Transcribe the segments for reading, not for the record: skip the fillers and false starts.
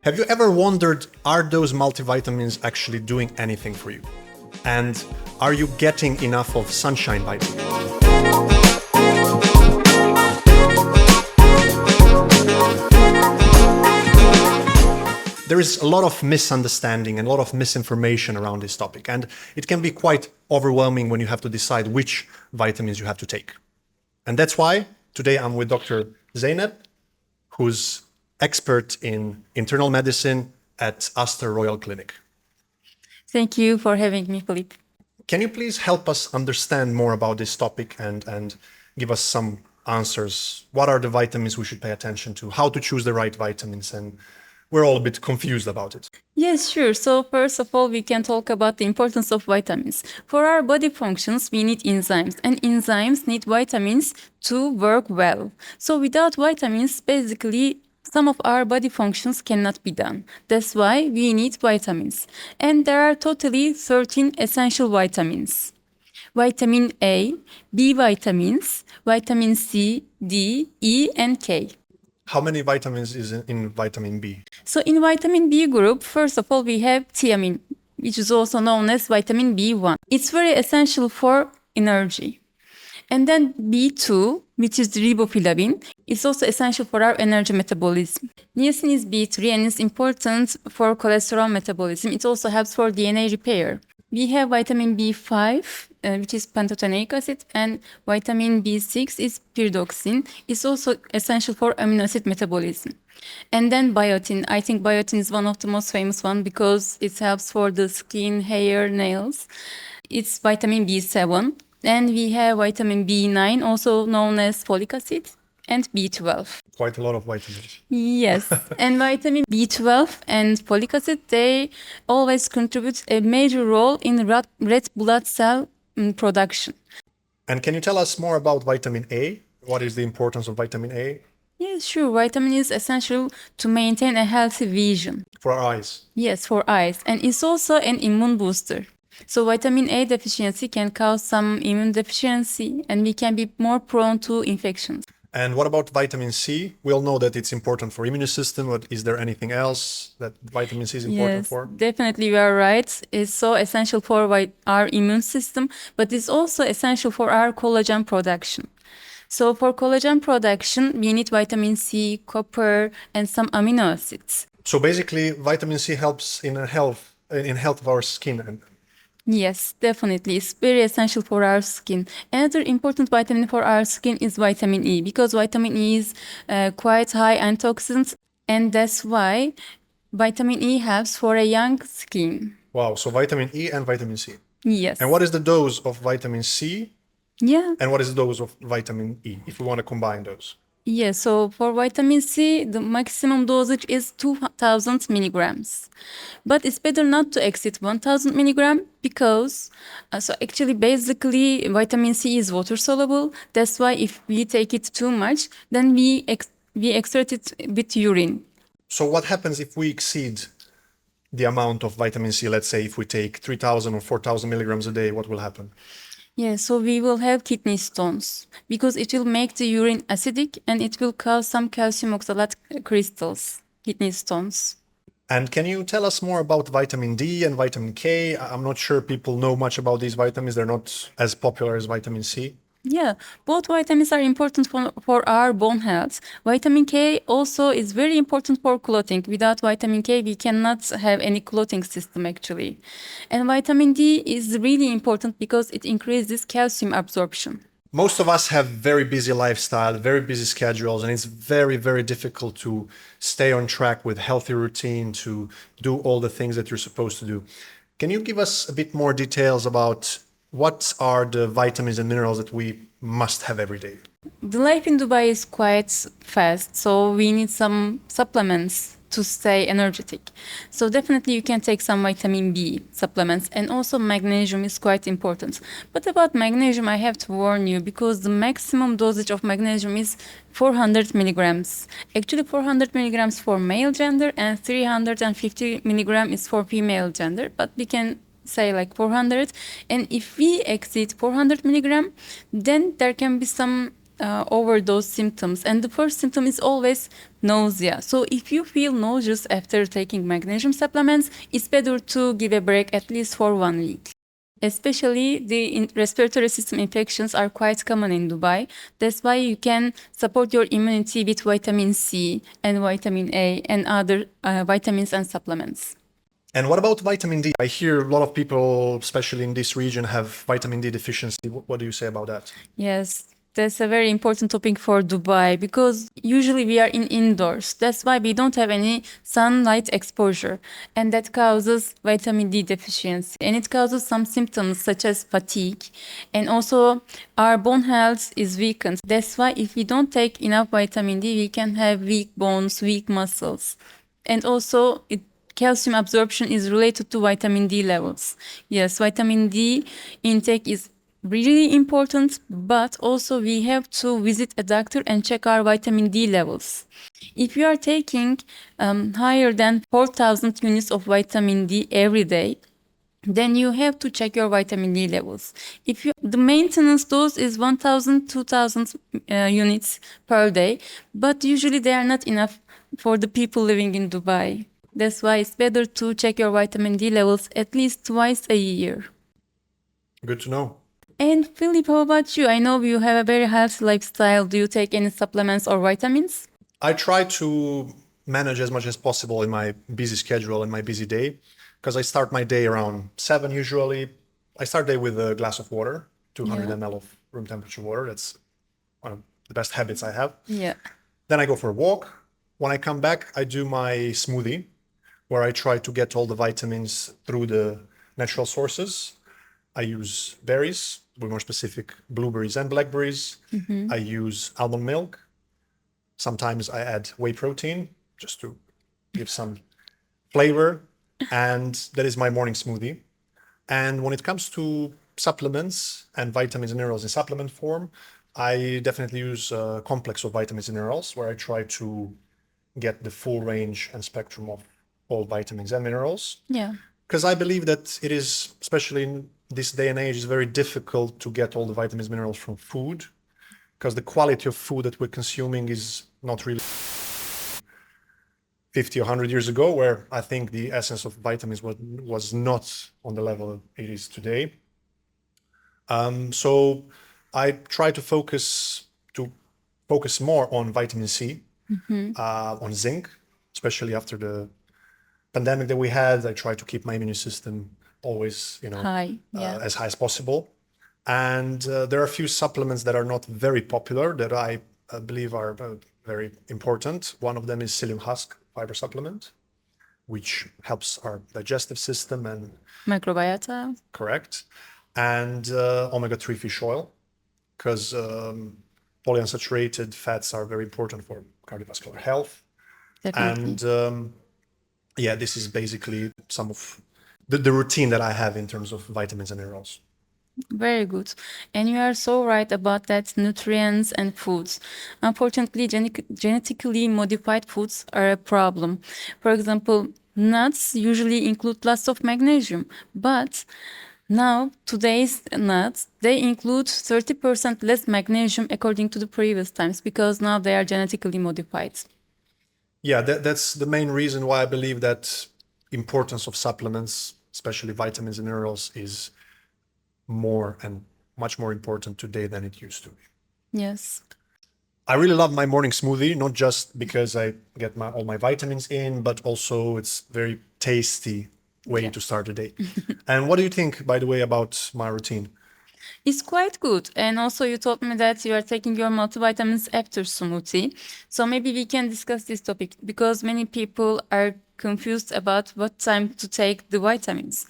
Have you ever wondered, are those multivitamins actually doing anything for you? And are you getting enough of sunshine vitamin? There is a lot of misunderstanding and a lot of misinformation around this topic, and it can be quite overwhelming when you have to decide which vitamins you have to take. And that's why today I'm with Dr. Zeynep, who's expert in internal medicine at Aster Royal Clinic. Thank you for having me, Filip. Can you please help us understand more about this topic and give us some answers? What are the vitamins we should pay attention to? How to choose the right vitamins? And we're all a bit confused about it. Yes, sure. So first of all, we can talk about the importance of vitamins. For our body functions, we need enzymes, and enzymes need vitamins to work well. So without vitamins, basically, some of our body functions cannot be done. That's why we need vitamins. And there are totally 13 essential vitamins. Vitamin A, B vitamins, vitamin C, D, E, and K. How many vitamins is in vitamin B? So in vitamin B group, first of all, we have thiamine, which is also known as vitamin B1. It's very essential for energy. And then B2, which is riboflavin, is also essential for our energy metabolism. Niacin is B3 and is important for cholesterol metabolism. It also helps for DNA repair. We have vitamin B5, which is pantothenic acid, and vitamin B6 is pyridoxine. It's also essential for amino acid metabolism. And then biotin. I think biotin is one of the most famous ones because it helps for the skin, hair, nails. It's vitamin B7. And we have vitamin B9, also known as folic acid, and B12. Quite a lot of vitamins. Yes, and vitamin B12 and folic acid, they always contribute a major role in red blood cell production. And can you tell us more about vitamin A? What is the importance of vitamin A? Yes, sure. Vitamin is essential to maintain a healthy vision. For our eyes? Yes, for eyes. And it's also an immune booster. So vitamin A deficiency can cause some immune deficiency, and we can be more prone to infections. And what about vitamin C? We all know that it's important for immune system, but is there anything else that vitamin C is important for? Yes, definitely you are right. It's so essential for our immune system, but it's also essential for our collagen production. So for collagen production, we need vitamin C, copper, and some amino acids. So basically, vitamin C helps in health of our skin. Yes, definitely. It's very essential for our skin. Another important vitamin for our skin is vitamin E, because vitamin E is quite high antioxidants, and that's why vitamin E helps for a young skin. Wow, so vitamin E and vitamin C. Yes. And what is the dose of vitamin C? Yeah. And what is the dose of vitamin E, if we want to combine those? Yeah, so for vitamin C, the maximum dosage is 2,000 milligrams. But it's better not to exceed 1,000 milligram because, basically, vitamin C is water soluble. That's why if we take it too much, then we exert it with urine. So what happens if we exceed the amount of vitamin C? Let's say if we take 3,000 or 4,000 milligrams a day, what will happen? Yeah, so we will have kidney stones because it will make the urine acidic and it will cause some calcium oxalate crystals, kidney stones. And can you tell us more about vitamin D and vitamin K? I'm not sure people know much about these vitamins. They're not as popular as vitamin C. Yeah, both vitamins are important for our bone health. Vitamin K also is very important for clothing. Without vitamin K, we cannot have any clothing system actually. And vitamin D is really important because it increases calcium absorption. Most of us have very busy lifestyle, very busy schedules, and it's very, very difficult to stay on track with healthy routine, to do all the things that you're supposed to do. Can you give us a bit more details about what are the vitamins and minerals that we must have every day? The life in Dubai is quite fast, so we need some supplements to stay energetic. So definitely you can take some vitamin B supplements, and also magnesium is quite important. But about magnesium, I have to warn you because the maximum dosage of magnesium is 400 milligrams. Actually 400 milligrams for male gender and 350 milligrams is for female gender, but we can say like 400, and if we exceed 400 milligram, then there can be some overdose symptoms. And the first symptom is always nausea. So if you feel nauseous after taking magnesium supplements, it's better to give a break at least for 1 week. Especially the respiratory system infections are quite common in Dubai. That's why you can support your immunity with vitamin C and vitamin A and other vitamins and supplements. And what about vitamin D? I hear a lot of people, especially in this region, have vitamin D deficiency. What do you say about that? Yes, that's a very important topic for Dubai because usually we are in indoors. That's why we don't have any sunlight exposure, and that causes vitamin D deficiency. And it causes some symptoms such as fatigue, and also our bone health is weakened. That's why if we don't take enough vitamin D, we can have weak bones, weak muscles. And also calcium absorption is related to vitamin D levels. Yes, vitamin D intake is really important, but also we have to visit a doctor and check our vitamin D levels. If you are taking higher than 4,000 units of vitamin D every day, then you have to check your vitamin D levels. The maintenance dose is 1,000, 2,000 units per day, but usually they are not enough for the people living in Dubai. That's why it's better to check your vitamin D levels at least twice a year. Good to know. And Philip, how about you? I know you have a very healthy lifestyle. Do you take any supplements or vitamins? I try to manage as much as possible in my busy schedule and my busy day, because I start my day around 7 usually. I start the day with a glass of water, 200 ml of room temperature water. That's one of the best habits I have. Yeah. Then I go for a walk. When I come back, I do my smoothie, where I try to get all the vitamins through the natural sources. I use berries, to be more specific, blueberries and blackberries. I use almond milk. Sometimes I add whey protein just to give some flavor. And that is my morning smoothie. And when it comes to supplements and vitamins and minerals in supplement form, I definitely use a complex of vitamins and minerals, where I try to get the full range and spectrum of all vitamins and minerals. Yeah. Because I believe that it is, especially in this day and age, is very difficult to get all the vitamins and minerals from food, because the quality of food that we're consuming is not really 50 or 100 years ago, where I think the essence of vitamins was not on the level it is today. So I try to focus more on vitamin C, on zinc, especially after the pandemic that we had. I try to keep my immune system always, High. as high as possible. And there are a few supplements that are not very popular that I believe are very important. One of them is psyllium husk fiber supplement, which helps our digestive system and Microbiota. correct. And omega-3 fish oil, because polyunsaturated fats are very important for cardiovascular health. Definitely. And this is basically some of the routine that I have in terms of vitamins and minerals. Very good. And you are so right about that, nutrients and foods. Unfortunately, genetically modified foods are a problem. For example, nuts usually include lots of magnesium, but now today's nuts, they include 30% less magnesium according to the previous times, because now they are genetically modified. Yeah, that's the main reason why I believe that importance of supplements, especially vitamins and minerals, is more and much more important today than it used to be. Yes. I really love my morning smoothie, not just because I get all my vitamins in, but also it's very tasty way to start the day. And what do you think, by the way, about my routine? It's quite good. And also you told me that you are taking your multivitamins after smoothie. So maybe we can discuss this topic, because many people are confused about what time to take the vitamins.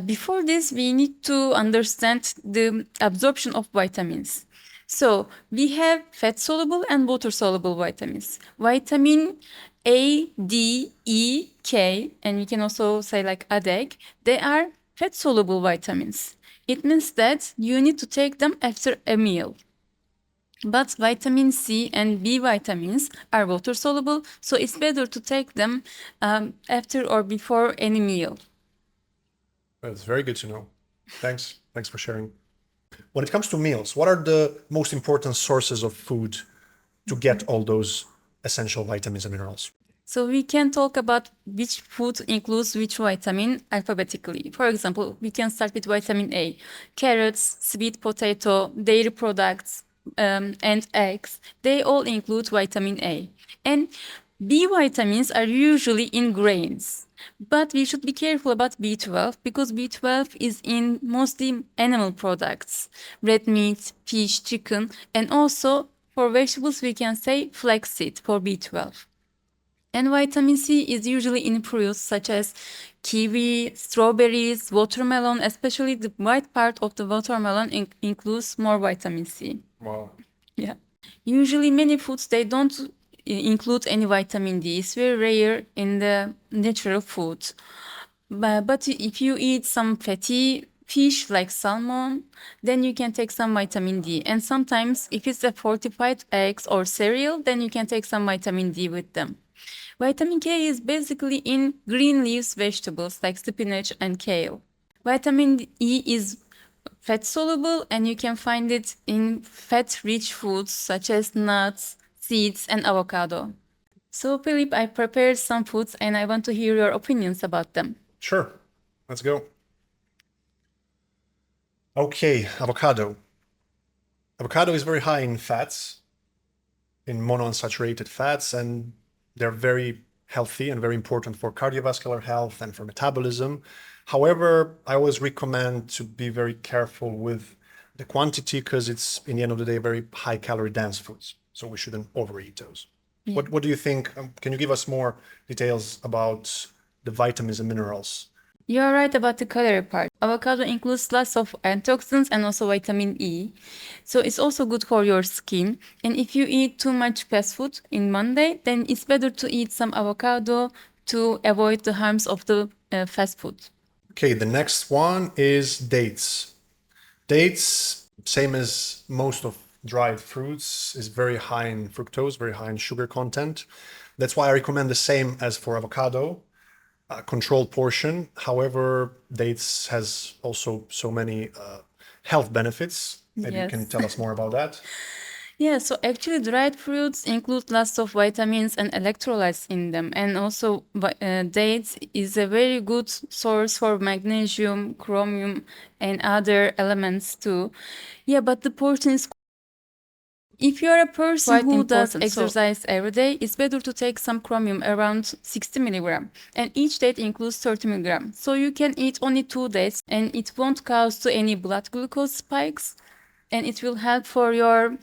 Before this, we need to understand the absorption of vitamins. So we have fat-soluble and water-soluble vitamins. Vitamin A, D, E, K, and you can also say like ADEK, they are fat-soluble vitamins. It means that you need to take them after a meal. But vitamin C and B vitamins are water soluble, so it's better to take them after or before any meal. That's very good to know. Thanks for sharing. When it comes to meals, what are the most important sources of food to get all those essential vitamins and minerals? So we can talk about which food includes which vitamin alphabetically. For example, we can start with vitamin A. Carrots, sweet potato, dairy products, and eggs, they all include vitamin A. And B vitamins are usually in grains. But we should be careful about B12 because B12 is in mostly animal products, red meat, fish, chicken, and also for vegetables we can say flaxseed for B12. And vitamin C is usually in fruits such as kiwi, strawberries, watermelon, especially the white part of the watermelon includes more vitamin C. Wow. Yeah. Usually many foods, they don't include any vitamin D. It's very rare in the natural food. But if you eat some fatty fish like salmon, then you can take some vitamin D. And sometimes if it's a fortified eggs or cereal, then you can take some vitamin D with them. Vitamin K is basically in green leaves vegetables like spinach and kale. Vitamin E is fat soluble and you can find it in fat rich foods such as nuts, seeds, and avocado. So, Philip, I prepared some foods and I want to hear your opinions about them. Sure. Let's go. Okay, avocado. Avocado is very high in fats, in monounsaturated fats, and they're very healthy and very important for cardiovascular health and for metabolism. However, I always recommend to be very careful with the quantity because it's, in the end of the day, very high calorie dense foods. So we shouldn't overeat those. Yeah. What do you think? Can you give us more details about the vitamins and minerals? You are right about the calorie part. Avocado includes lots of antioxidants and also vitamin E. So it's also good for your skin. And if you eat too much fast food in one day, then it's better to eat some avocado to avoid the harms of the fast food. Okay, the next one is dates. Dates, same as most of dried fruits, is very high in fructose, very high in sugar content. That's why I recommend the same as for avocado. A controlled portion. However, dates has also so many health benefits. Maybe you can Yes. tell us more about that. Yeah, so actually dried fruits include lots of vitamins and electrolytes in them. And also dates is a very good source for magnesium, chromium, and other elements too. Yeah, but the portion is if you're a person quite who does important. So exercise every day, it's better to take some chromium around 60 milligram. And each date includes 30 milligram. So you can eat only 2 dates and it won't cause to any blood glucose spikes. And it will help for your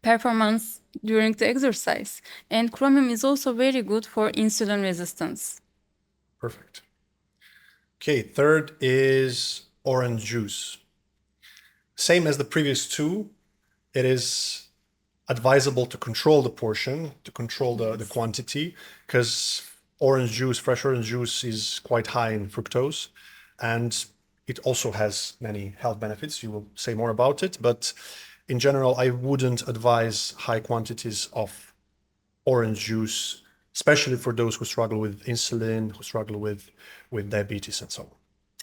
performance during the exercise. And chromium is also very good for insulin resistance. Perfect. Okay, third is orange juice. Same as the previous two, it is advisable to control the portion, to control the quantity, because orange juice, fresh orange juice is quite high in fructose, and it also has many health benefits. You will say more about it, but in general, I wouldn't advise high quantities of orange juice, especially for those who struggle with insulin, who struggle with diabetes and so on.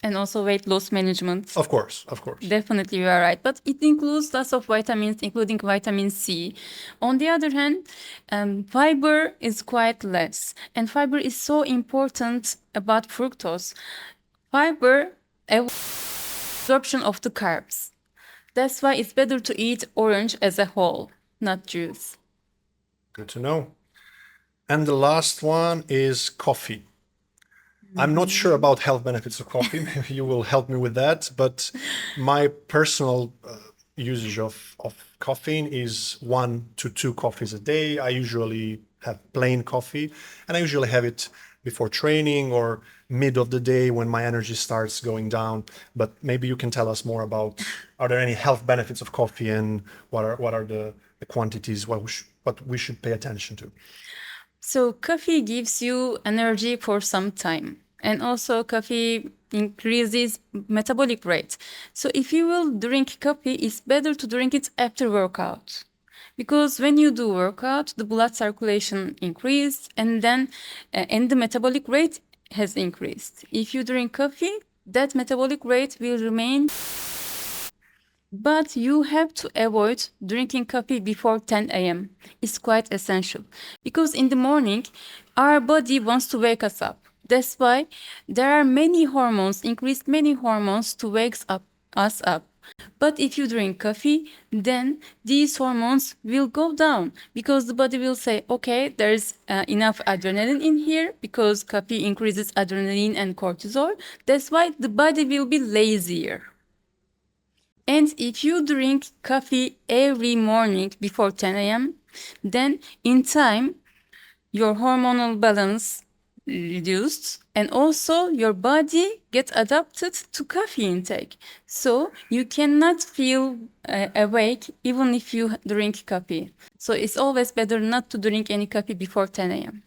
And also weight loss management. Of course, of course. Definitely, you are right. But it includes lots of vitamins, including vitamin C. On the other hand, fiber is quite less. And fiber is so important about fructose. Fiber absorption of the carbs. That's why it's better to eat orange as a whole, not juice. Good to know. And the last one is coffee. I'm not sure about health benefits of coffee. Maybe you will help me with that. But my personal usage of caffeine is 1 to 2 coffees a day. I usually have plain coffee, and I usually have it before training or mid of the day when my energy starts going down. But maybe you can tell us more about, are there any health benefits of coffee, and what are the quantities, what we should pay attention to? So coffee gives you energy for some time. And also coffee increases metabolic rate. So if you will drink coffee, it's better to drink it after workout. Because when you do workout, the blood circulation increased and then and the metabolic rate has increased. If you drink coffee, that metabolic rate will remain. But you have to avoid drinking coffee before 10 a.m. It's quite essential because in the morning, our body wants to wake us up. That's why there are many hormones, increased many hormones to wake us up. But if you drink coffee, then these hormones will go down because the body will say, okay, there's enough adrenaline in here because coffee increases adrenaline and cortisol. That's why the body will be lazier. And if you drink coffee every morning before 10 a.m., then in time, your hormonal balance reduced and also your body gets adapted to coffee intake. So you cannot feel awake even if you drink coffee. So it's always better not to drink any coffee before 10 a.m.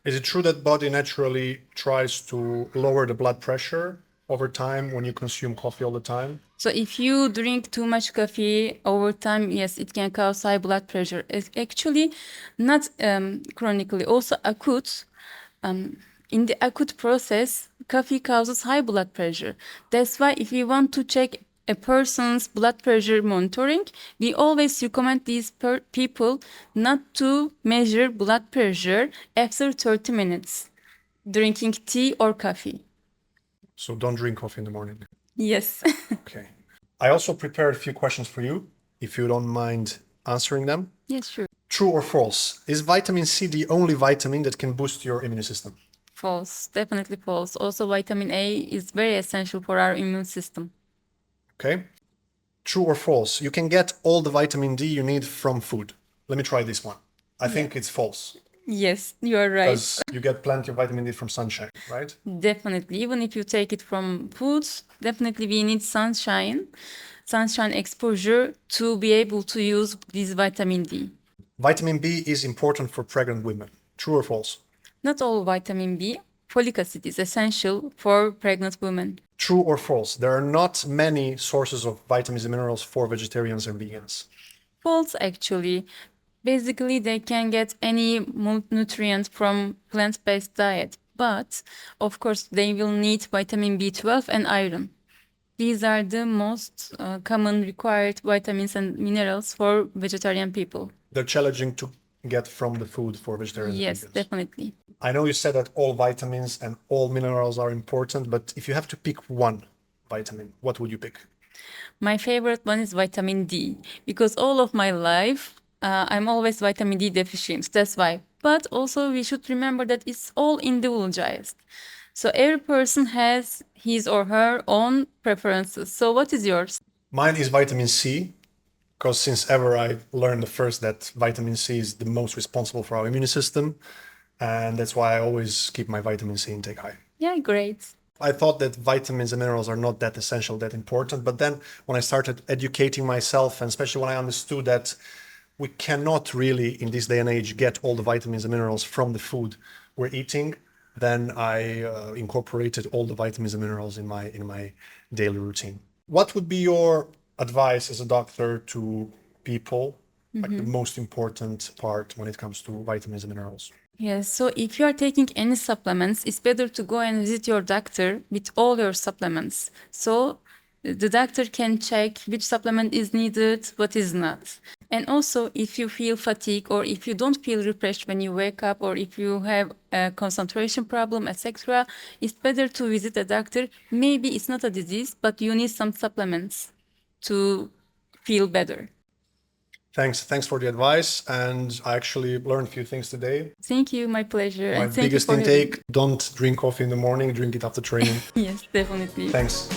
Is it true that body naturally tries to lower the blood pressure over time when you consume coffee all the time? So if you drink too much coffee over time, yes, it can cause high blood pressure. It's actually not chronically, also acute. In the acute process, coffee causes high blood pressure. That's why if you want to check a person's blood pressure monitoring, we always recommend these people not to measure blood pressure after 30 minutes drinking tea or coffee. So don't drink coffee in the morning. Yes. Okay. I also prepared a few questions for you, if you don't mind answering them. Yes, sure. True or false? Is vitamin C the only vitamin that can boost your immune system? False, definitely false. Also, vitamin A is very essential for our immune system. Okay. True or false? You can get all the vitamin D you need from food. Let me try this one. I think it's false Yes, you are right. because you get plenty of vitamin D from sunshine, right? Definitely. Even if you take it from foods, definitely we need sunshine exposure to be able to use this vitamin D. Vitamin B is important for pregnant women. True or false? Not all vitamin B, folic acid is essential for pregnant women. True or false? There are not many sources of vitamins and minerals for vegetarians and vegans. False, actually. Basically, they can get any nutrient from plant-based diet, but of course, they will need vitamin B12 and iron. These are the most common required vitamins and minerals for vegetarian people. They're challenging to get from the food for vegetarians and Yes, vegans. definitely. I know you said that all vitamins and all minerals are important, but if you have to pick one vitamin, what would you pick? My favorite one is vitamin D because all of my life I'm always vitamin D deficient. That's why. But also we should remember that it's all individualized. So every person has his or her own preferences. So what is yours? Mine is vitamin C, because since ever I learned first that vitamin C is the most responsible for our immune system, and that's why I always keep my vitamin C intake high. Yeah, great. I thought that vitamins and minerals are not that essential, that important, but then when I started educating myself, and especially when I understood that we cannot really, in this day and age, get all the vitamins and minerals from the food we're eating, then I incorporated all the vitamins and minerals in my daily routine. What would be your advice as a doctor to people, like the most important part when it comes to vitamins and minerals? Yes, so if you are taking any supplements, it's better to go and visit your doctor with all your supplements. So the doctor can check which supplement is needed, what is not. And also, if you feel fatigue or if you don't feel refreshed when you wake up or if you have a concentration problem, etc., it's better to visit a doctor. Maybe it's not a disease, but you need some supplements to feel better. Thanks for the advice, and I actually learned a few things today. Thank you, my pleasure. My and thank biggest you for having intake, don't drink coffee in the morning, drink it after training. me. Yes, definitely. Thanks.